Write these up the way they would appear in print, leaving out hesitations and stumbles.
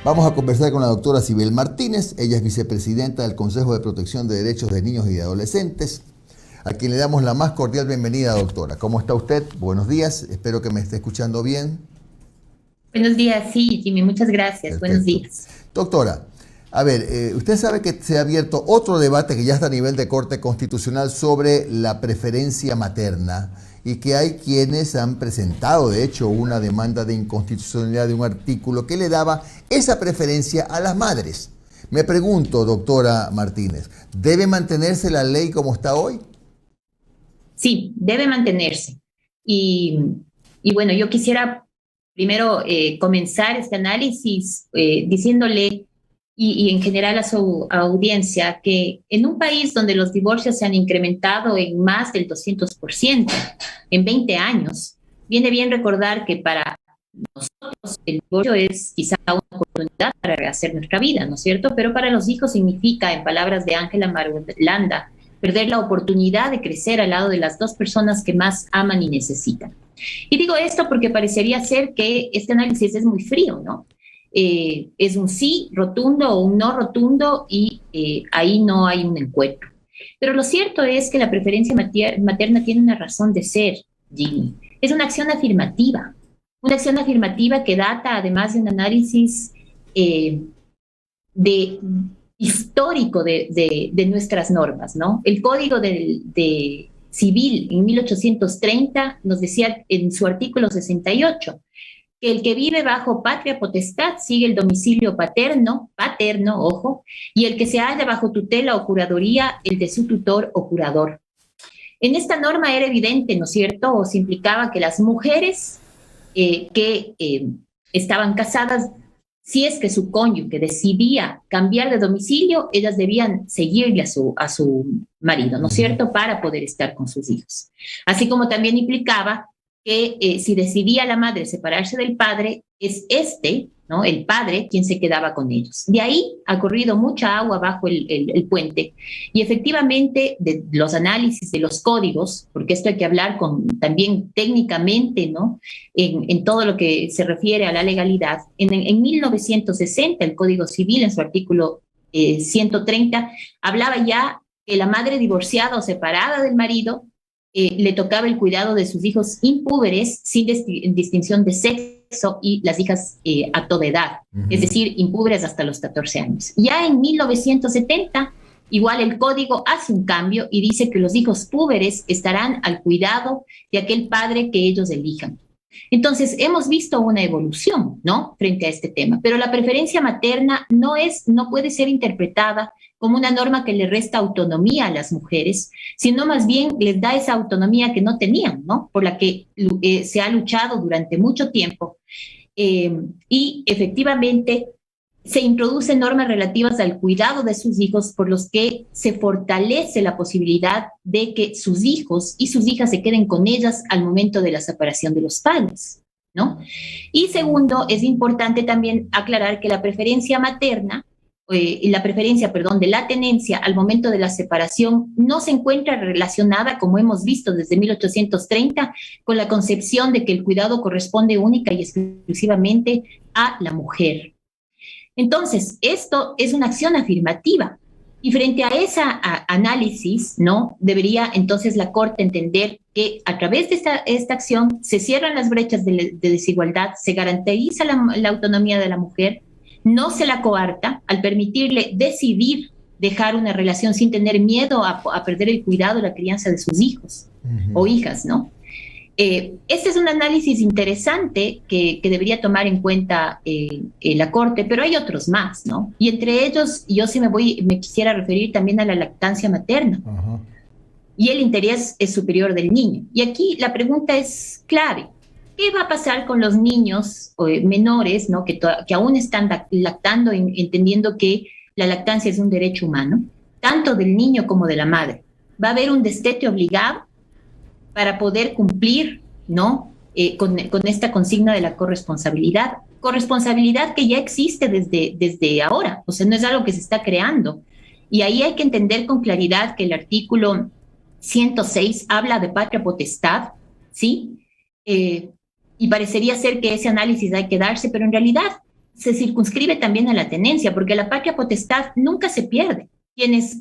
Vamos a conversar con la doctora Sibel Martínez. Ella es vicepresidenta del Consejo de Protección de Derechos de Niños y de Adolescentes, a quien le damos la más cordial bienvenida, doctora. ¿Cómo está usted? Buenos días, espero que me esté escuchando bien. Buenos días, sí, Jimmy, muchas gracias. Buenos Perfecto. días. Doctora, a ver, usted sabe que se ha abierto otro debate que ya está a nivel de Corte Constitucional sobre la preferencia materna y que hay quienes han presentado, de hecho, una demanda de inconstitucionalidad de un artículo que le daba esa preferencia a las madres. Me pregunto, doctora Martínez, ¿debe mantenerse la ley como está hoy? Sí, debe mantenerse. Y, y bueno, yo quisiera primero comenzar este análisis diciéndole y en general a su audiencia que en un país donde los divorcios se han incrementado en más del 200% en 20 años, viene bien recordar que para nosotros el divorcio es quizá una oportunidad para rehacer nuestra vida, ¿no es cierto? Pero para los hijos significa, en palabras de Ángela Marulanda, perder la oportunidad de crecer al lado de las dos personas que más aman y necesitan. Y digo esto porque parecería ser que este análisis es muy frío, ¿no? Es un sí rotundo o un no rotundo y ahí no hay un encuentro. Pero lo cierto es que la preferencia materna tiene una razón de ser, Jimmy. Es una acción afirmativa que data además de un análisis de histórico de nuestras normas, ¿no? El Código de Civil en 1830 nos decía en su artículo 68 que el que vive bajo patria potestad sigue el domicilio paterno, ojo, y el que se halla bajo tutela o curaduría, el de su tutor o curador. En esta norma era evidente, ¿no es cierto?, o se implicaba que las mujeres que estaban casadas, si es que su cónyuge decidía cambiar de domicilio, ellas debían seguirle a su marido, ¿no es cierto?, para poder estar con sus hijos. Así como también implicaba que si decidía la madre separarse del padre, es ¿no?, el padre, quien se quedaba con ellos. De ahí ha corrido mucha agua bajo el puente y efectivamente de los análisis de los códigos, porque esto hay que hablar también técnicamente, ¿no?, en todo lo que se refiere a la legalidad. En 1960 el Código Civil, en su artículo 130, hablaba ya que la madre divorciada o separada del marido le tocaba el cuidado de sus hijos impúberes sin distinción de sexo y las hijas a toda edad, es decir, impúberes hasta los 14 años. Ya en 1970, igual el código hace un cambio y dice que los hijos púberes estarán al cuidado de aquel padre que ellos elijan. Entonces, hemos visto una evolución, ¿no?, frente a este tema, pero la preferencia materna no puede ser interpretada como una norma que le resta autonomía a las mujeres, sino más bien les da esa autonomía que no tenían, ¿no?, por la que se ha luchado durante mucho tiempo. Y efectivamente se introducen normas relativas al cuidado de sus hijos por los que se fortalece la posibilidad de que sus hijos y sus hijas se queden con ellas al momento de la separación de los padres, ¿no? Y segundo, es importante también aclarar que la preferencia materna, perdón, de la tenencia al momento de la separación no se encuentra relacionada, como hemos visto desde 1830, con la concepción de que el cuidado corresponde única y exclusivamente a la mujer. Entonces, esto es una acción afirmativa y frente a ese análisis, ¿no?, debería entonces la Corte entender que a través de esta acción se cierran las brechas de desigualdad, se garantiza la autonomía de la mujer, no se la coarta al permitirle decidir dejar una relación sin tener miedo a perder el cuidado y la crianza de sus hijos o hijas, ¿no? Este es un análisis interesante que debería tomar en cuenta la Corte, pero hay otros más, ¿no? Y entre ellos, yo sí me quisiera referir también a la lactancia materna. Y el interés es superior del niño. Y aquí la pregunta es clave. ¿Qué va a pasar con los niños menores, ¿no?, que aún están lactando, entendiendo que la lactancia es un derecho humano, tanto del niño como de la madre? ¿Va a haber un destete obligado para poder cumplir, ¿no?, con esta consigna de la corresponsabilidad que ya existe desde ahora, o sea, no es algo que se está creando? Y ahí hay que entender con claridad que el artículo 106 habla de patria potestad, ¿sí? Y parecería ser que ese análisis hay que darse, pero en realidad, se circunscribe también a la tenencia, porque la patria potestad nunca se pierde. Quienes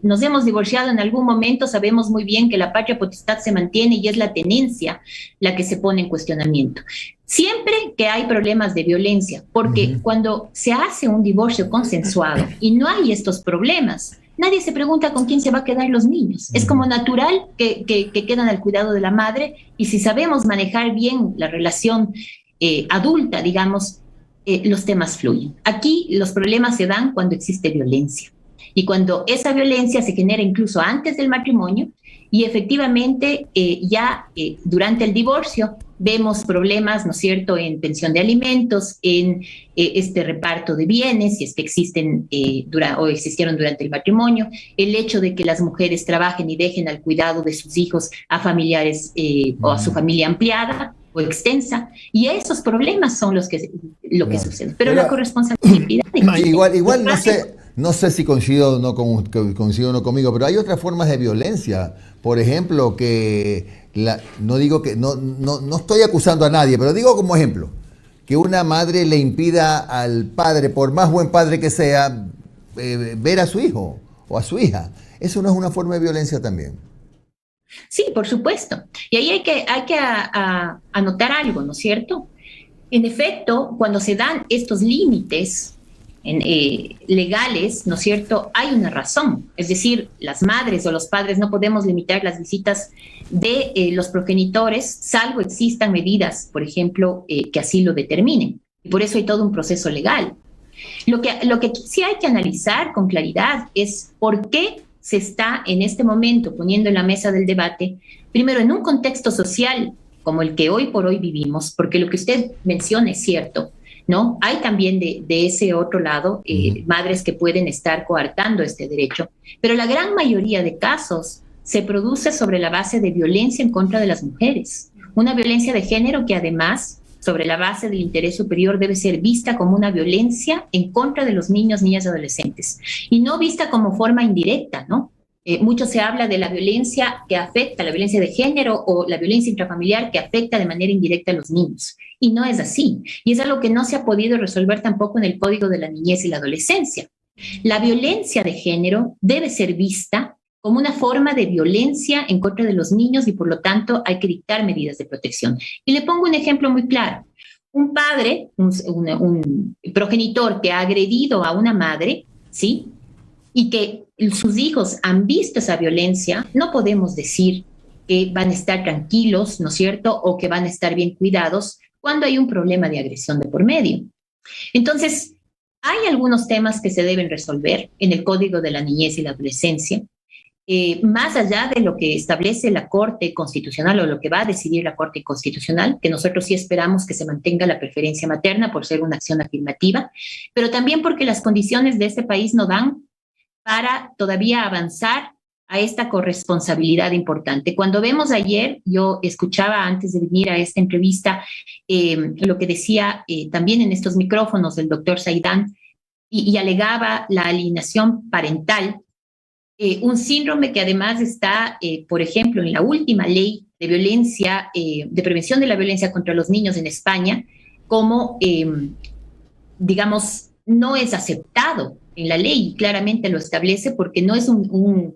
nos hemos divorciado en algún momento sabemos muy bien que la patria potestad se mantiene y es la tenencia la que se pone en cuestionamiento. Siempre que hay problemas de violencia, porque cuando se hace un divorcio consensuado y no hay estos problemas, nadie se pregunta con quién se va a quedar los niños. Es como natural que quedan al cuidado de la madre, y si sabemos manejar bien la relación adulta, digamos, los temas fluyen. Aquí los problemas se dan cuando existe violencia. Y cuando esa violencia se genera incluso antes del matrimonio, y efectivamente durante el divorcio vemos problemas, ¿no es cierto?, en pensión de alimentos, en este reparto de bienes, si es que existen o existieron durante el matrimonio, el hecho de que las mujeres trabajen y dejen al cuidado de sus hijos a familiares o a su familia ampliada o extensa, y esos problemas son lo que sucede. Pero la corresponsabilidad... Igual no sé si coincido o no conmigo, pero hay otras formas de violencia. Por ejemplo, no estoy acusando a nadie, pero digo como ejemplo, que una madre le impida al padre, por más buen padre que sea, ver a su hijo o a su hija. Eso no es una forma de violencia también. Sí, por supuesto. Y ahí hay que anotar algo, ¿no es cierto? En efecto, cuando se dan estos límites legales, ¿no es cierto?, hay una razón. Es decir, las madres o los padres no podemos limitar las visitas de los progenitores, salvo existan medidas, por ejemplo, que así lo determinen. Y por eso hay todo un proceso legal. Lo que sí hay que analizar con claridad es por qué se está en este momento poniendo en la mesa del debate, primero en un contexto social como el que hoy por hoy vivimos, porque lo que usted menciona es cierto, ¿no? Hay también de ese otro lado madres que pueden estar coartando este derecho, pero la gran mayoría de casos se produce sobre la base de violencia en contra de las mujeres, una violencia de género que además, sobre la base del interés superior, debe ser vista como una violencia en contra de los niños, niñas y adolescentes, y no vista como forma indirecta, ¿no? Mucho se habla de la violencia que afecta, la violencia de género o la violencia intrafamiliar que afecta de manera indirecta a los niños. Y no es así. Y es algo que no se ha podido resolver tampoco en el Código de la Niñez y la Adolescencia. La violencia de género debe ser vista como una forma de violencia en contra de los niños y por lo tanto hay que dictar medidas de protección. Y le pongo un ejemplo muy claro. Un padre, un progenitor que ha agredido a una madre, ¿sí?, y que sus hijos han visto esa violencia, no podemos decir que van a estar tranquilos, ¿no es cierto?, o que van a estar bien cuidados cuando hay un problema de agresión de por medio. Entonces, hay algunos temas que se deben resolver en el Código de la Niñez y la Adolescencia, más allá de lo que establece la Corte Constitucional o lo que va a decidir la Corte Constitucional, que nosotros sí esperamos que se mantenga la preferencia materna por ser una acción afirmativa, pero también porque las condiciones de este país no dan para todavía avanzar a esta corresponsabilidad importante. Cuando vemos ayer, yo escuchaba antes de venir a esta entrevista lo que decía también en estos micrófonos el doctor Saidán y alegaba la alienación parental, un síndrome que además está, por ejemplo, en la última ley de violencia, de prevención de la violencia contra los niños en España, como, digamos, no es aceptado en la ley, y claramente lo establece porque no es un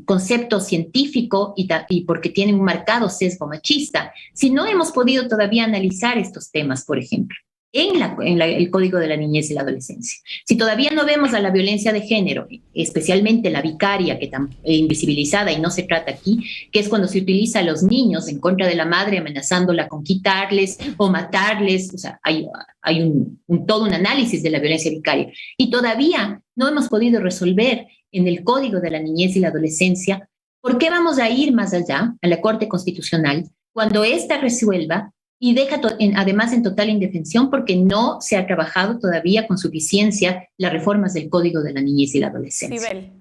concepto científico y porque tiene un marcado sesgo machista. Si no hemos podido todavía analizar estos temas, por ejemplo, en el Código de la Niñez y la Adolescencia, si todavía no vemos a la violencia de género, especialmente la vicaria, que está invisibilizada y no se trata aquí, que es cuando se utiliza a los niños en contra de la madre amenazándola con quitarles o matarles, o sea, hay todo un análisis de la violencia vicaria, y todavía no hemos podido resolver en el Código de la Niñez y la Adolescencia. ¿Por qué vamos a ir más allá a la Corte Constitucional cuando ésta resuelva y deja además en total indefensión porque no se ha trabajado todavía con suficiencia las reformas del Código de la Niñez y la Adolescencia? Sibel,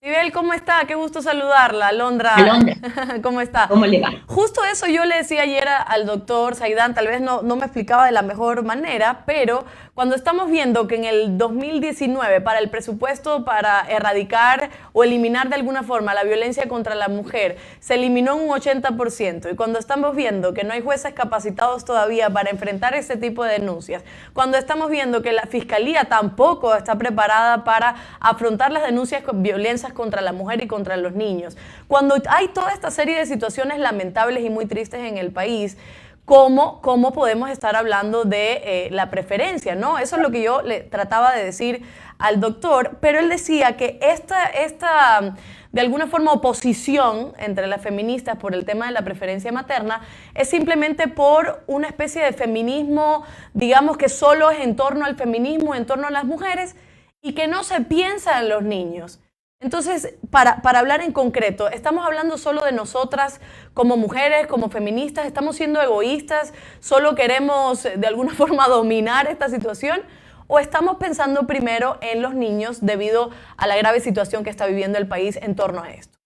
Sibel, ¿cómo está? Qué gusto saludarla. Alondra, Alondra, ¿cómo está? ¿cómo le va? Justo eso yo le decía ayer al doctor Saidán, tal vez no me explicaba de la mejor manera, pero cuando estamos viendo que en el 2019 para el presupuesto para erradicar o eliminar de alguna forma la violencia contra la mujer se eliminó un 80%, y cuando estamos viendo que no hay jueces capacitados todavía para enfrentar este tipo de denuncias, cuando estamos viendo que la fiscalía tampoco está preparada para afrontar las denuncias con violencia contra la mujer y contra los niños, cuando hay toda esta serie de situaciones lamentables y muy tristes en el país, ¿cómo podemos estar hablando de la preferencia, ¿no? Eso es lo que yo le trataba de decir al doctor, pero él decía que esta de alguna forma oposición entre las feministas por el tema de la preferencia materna es simplemente por una especie de feminismo, digamos, que solo es en torno al feminismo, en torno a las mujeres, y que no se piensa en los niños. Entonces, para hablar en concreto, ¿estamos hablando solo de nosotras como mujeres, como feministas? ¿Estamos siendo egoístas? ¿Solo queremos de alguna forma dominar esta situación? ¿O estamos pensando primero en los niños debido a la grave situación que está viviendo el país en torno a esto?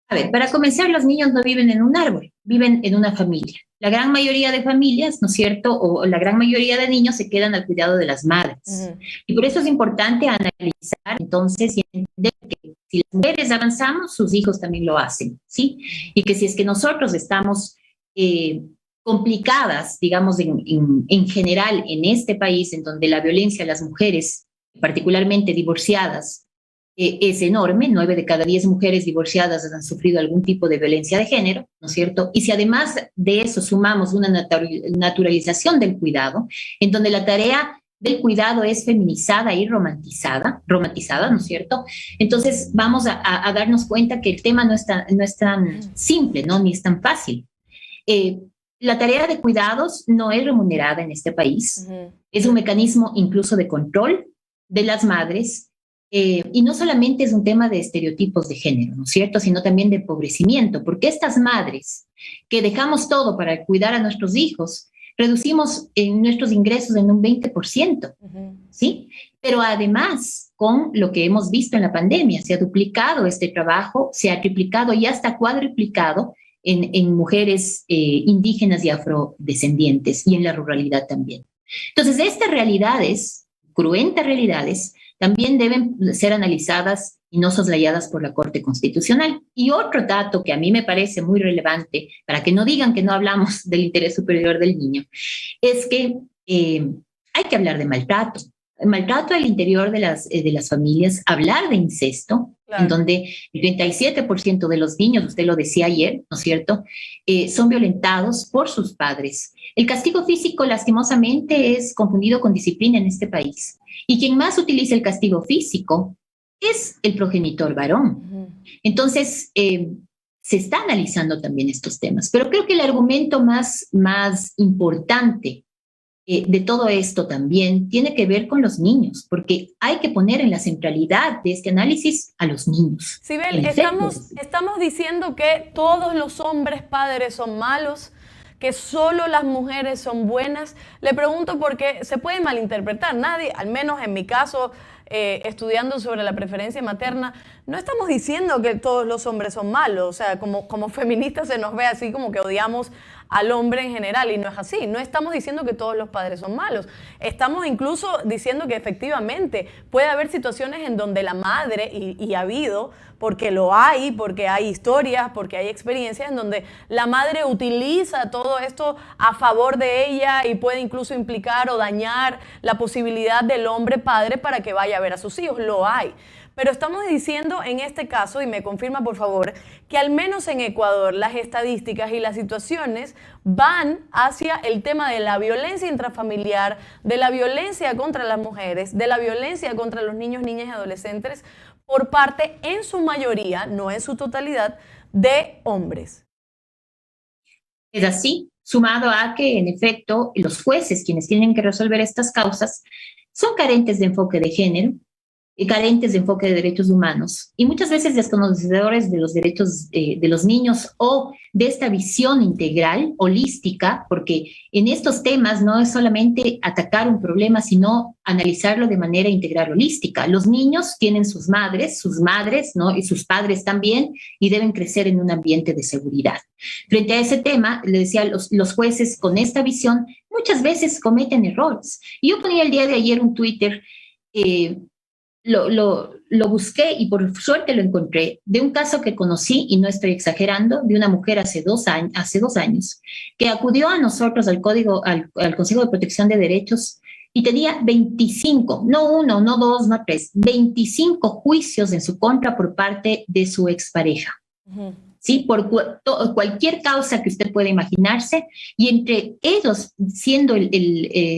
A ver, para comenzar, los niños no viven en un árbol, viven en una familia. La gran mayoría de familias, ¿no es cierto? O la gran mayoría de niños se quedan al cuidado de las madres. Y por eso es importante analizar entonces y entender que si las mujeres avanzamos, sus hijos también lo hacen, ¿sí? Y que si es que nosotros estamos complicadas, digamos, en general en este país, en donde la violencia a las mujeres, particularmente divorciadas, es enorme. 9 de cada 10 mujeres divorciadas han sufrido algún tipo de violencia de género, ¿no es cierto? Y si además de eso sumamos una naturalización del cuidado, en donde la tarea del cuidado es feminizada y romantizada, ¿no es cierto? Entonces vamos a darnos cuenta que el tema no es tan simple, ¿no? Ni es tan fácil. La tarea de cuidados no es remunerada en este país. Es un mecanismo incluso de control de las madres. Y no solamente es un tema de estereotipos de género, ¿no es cierto?, sino también de empobrecimiento, porque estas madres que dejamos todo para cuidar a nuestros hijos, reducimos nuestros ingresos en un 20%, ¿sí? Pero además, con lo que hemos visto en la pandemia, se ha duplicado este trabajo, se ha triplicado y hasta cuadruplicado en mujeres indígenas y afrodescendientes, y en la ruralidad también. Entonces, estas realidades, cruentas realidades, también deben ser analizadas y no soslayadas por la Corte Constitucional. Y otro dato que a mí me parece muy relevante, para que no digan que no hablamos del interés superior del niño, es que hay que hablar de maltrato. Maltrato al interior de las familias, hablar de incesto, claro, en donde el 37% de los niños, usted lo decía ayer, ¿no es cierto?, son violentados por sus padres. El castigo físico, lastimosamente, es confundido con disciplina en este país. Y quien más utiliza el castigo físico es el progenitor varón. Entonces, se está analizando también estos temas. Pero creo que el argumento más importante de todo esto también tiene que ver con los niños, porque hay que poner en la centralidad de este análisis a los niños. Sibel, estamos diciendo que todos los hombres padres son malos, que solo las mujeres son buenas. Le pregunto porque se puede malinterpretar. Nadie, al menos en mi caso, estudiando sobre la preferencia materna, no estamos diciendo que todos los hombres son malos. O sea, como feministas se nos ve así como que odiamos al hombre en general, y no es así. No estamos diciendo que todos los padres son malos. Estamos incluso diciendo que efectivamente puede haber situaciones en donde la madre, y ha habido, porque lo hay, porque hay historias, porque hay experiencias en donde la madre utiliza todo esto a favor de ella y puede incluso implicar o dañar la posibilidad del hombre padre para que vaya a ver a sus hijos. Lo hay. Pero estamos diciendo en este caso, y me confirma por favor, que al menos en Ecuador las estadísticas y las situaciones van hacia el tema de la violencia intrafamiliar, de la violencia contra las mujeres, de la violencia contra los niños, niñas y adolescentes por parte, en su mayoría, no en su totalidad, de hombres. Es así, sumado a que, en efecto, los jueces, quienes tienen que resolver estas causas, son carentes de enfoque de género, carentes de enfoque de derechos humanos y muchas veces desconocedores de los derechos de los niños o de esta visión integral, holística, porque en estos temas no es solamente atacar un problema, sino analizarlo de manera integral, holística. Los niños tienen sus madres, ¿no? Y sus padres también, y deben crecer en un ambiente de seguridad. Frente a ese tema, le decía, los jueces con esta visión muchas veces cometen errores. Y yo ponía el día de ayer un Twitter, lo busqué y por suerte lo encontré, de un caso que conocí, y no estoy exagerando, de una mujer hace dos años, que acudió a nosotros al Consejo de Protección de Derechos y tenía 25, no uno, no dos, no tres, 25 juicios en su contra por parte de su expareja. Uh-huh. ¿Sí? Por cualquier causa que usted pueda imaginarse, y entre ellos, siendo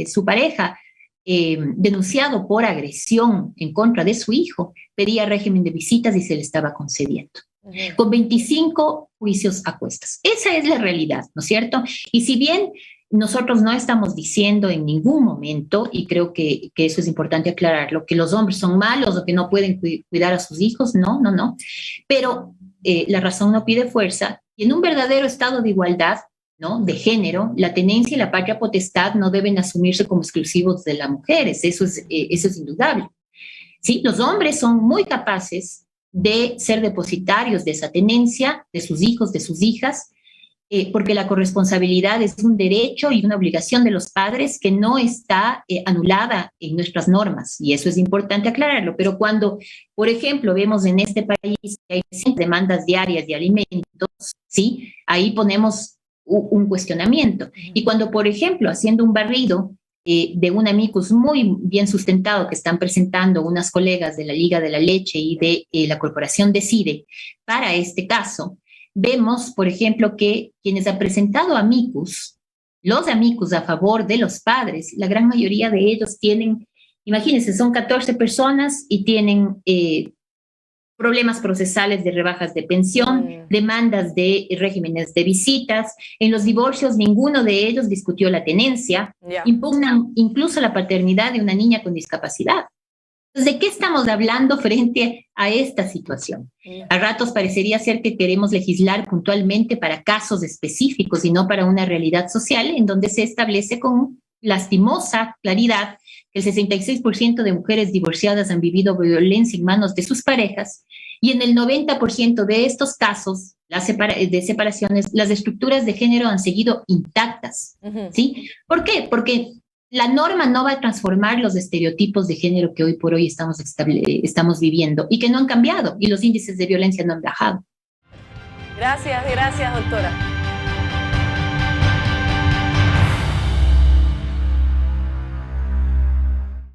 su pareja, denunciado por agresión en contra de su hijo, pedía régimen de visitas y se le estaba concediendo. Uh-huh. Con 25 juicios a cuestas. Esa es la realidad, ¿no es cierto? Y si bien nosotros no estamos diciendo en ningún momento, y creo que eso es importante aclararlo, que los hombres son malos o que no pueden cuidar a sus hijos, no, pero la razón no pide fuerza, y en un verdadero estado de igualdad, ¿no?, de género, la tenencia y la patria potestad no deben asumirse como exclusivos de las mujeres, eso es indudable. ¿Sí? Los hombres son muy capaces de ser depositarios de esa tenencia, de sus hijos, de sus hijas, porque la corresponsabilidad es un derecho y una obligación de los padres que no está anulada en nuestras normas, y eso es importante aclararlo. Pero cuando, por ejemplo, vemos en este país que hay demandas diarias de alimentos, ¿sí?, ahí ponemos un cuestionamiento. Y cuando, por ejemplo, haciendo un barrido de un amicus muy bien sustentado que están presentando unas colegas de la Liga de la Leche y de la Corporación Decide para este caso, vemos, por ejemplo, que quienes han presentado amicus, los amicus a favor de los padres, la gran mayoría de ellos tienen, imagínense, son 14 personas y tienen problemas procesales de rebajas de pensión, demandas de regímenes de visitas. En los divorcios, ninguno de ellos discutió la tenencia, impugnan incluso la paternidad de una niña con discapacidad. Entonces, ¿de qué estamos hablando frente a esta situación? A ratos parecería ser que queremos legislar puntualmente para casos específicos y no para una realidad social en donde se establece con lastimosa claridad que el 66% de mujeres divorciadas han vivido violencia en manos de sus parejas, y en el 90% de estos casos de separaciones, las estructuras de género han seguido intactas. Uh-huh. ¿Sí? ¿Por qué? Porque la norma no va a transformar los estereotipos de género que hoy por hoy estamos viviendo y que no han cambiado, y los índices de violencia no han bajado. Gracias, doctora.